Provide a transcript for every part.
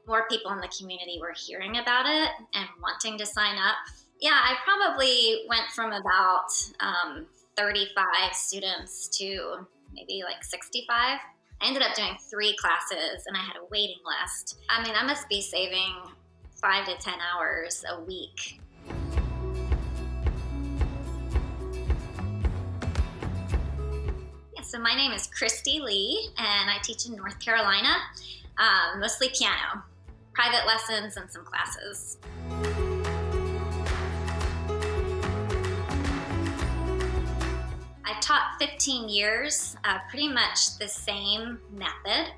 more people in the community were hearing about it and wanting to sign up. Yeah, I probably went from about 35 students to maybe like 65. I ended up doing 3 classes and I had a waiting list. I mean, I must be saving 5 to 10 hours a week. Yeah, so my name is Kristi Lee and I teach in North Carolina, mostly piano, private lessons and some classes. I've taught 15 years, pretty much the same method,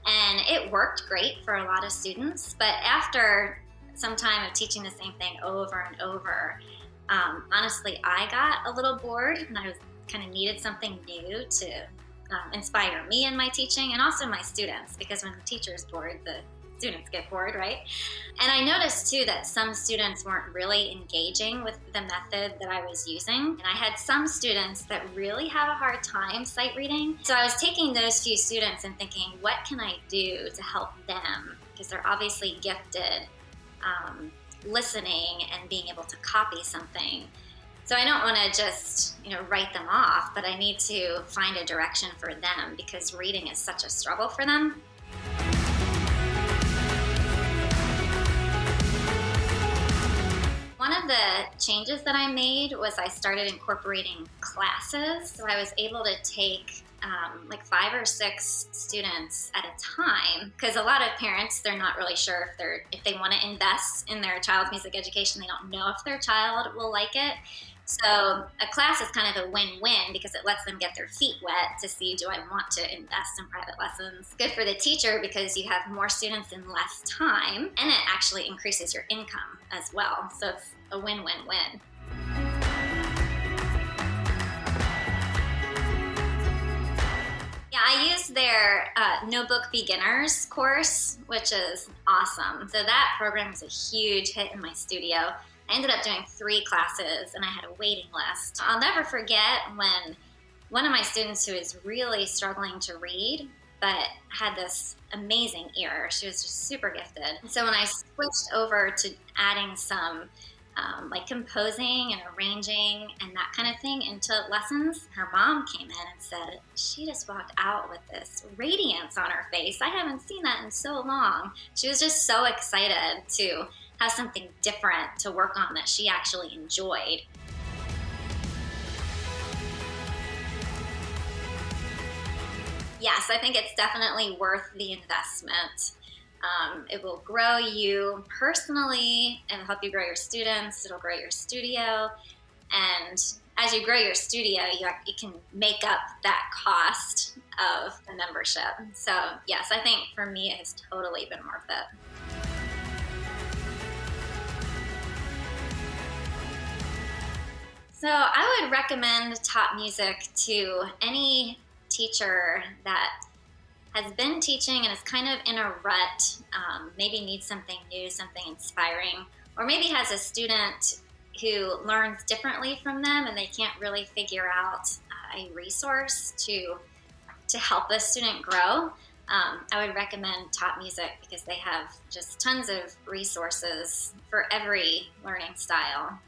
and it worked great for a lot of students. But after some time of teaching the same thing over and over, honestly, I got a little bored, and I was kind of needed something new to inspire me in my teaching, and also my students, because when the teacher is bored, the students get bored, right? And I noticed too that some students weren't really engaging with the method that I was using. And I had some students that really have a hard time sight reading. So I was taking those few students and thinking, what can I do to help them? Because they're obviously gifted listening and being able to copy something. So I don't want to just, write them off, but I need to find a direction for them because reading is such a struggle for them. One of the changes that I made was I started incorporating classes. So I was able to take like 5 or 6 students at a time, because a lot of parents, they're not really sure if they want to invest in their child's music education. They don't know if their child will like it. So a class is kind of a win-win because it lets them get their feet wet to see, do I want to invest in private lessons? Good for the teacher because you have more students in less time, and it actually increases your income as well. So it's a win-win-win. Yeah, I used their Notebook Beginners course, which is awesome. So that program was a huge hit in my studio. I ended up doing 3 classes and I had a waiting list. I'll never forget when one of my students who is really struggling to read but had this amazing ear. She was just super gifted. So when I switched over to adding some like composing and arranging and that kind of thing into lessons, her mom came in and said she just walked out with this radiance on her face. I haven't seen that in so long. She was just so excited to have something different to work on that she actually enjoyed. Yes, I think it's definitely worth the investment. It will grow you personally, it'll help you grow your students, it'll grow your studio, and as you grow your studio, you can make up that cost of the membership. So yes, I think for me it has totally been worth it. So I would recommend Top Music to any teacher that has been teaching and is kind of in a rut, maybe needs something new, something inspiring, or maybe has a student who learns differently from them and they can't really figure out a resource to help the student grow. I would recommend Top Music because they have just tons of resources for every learning style.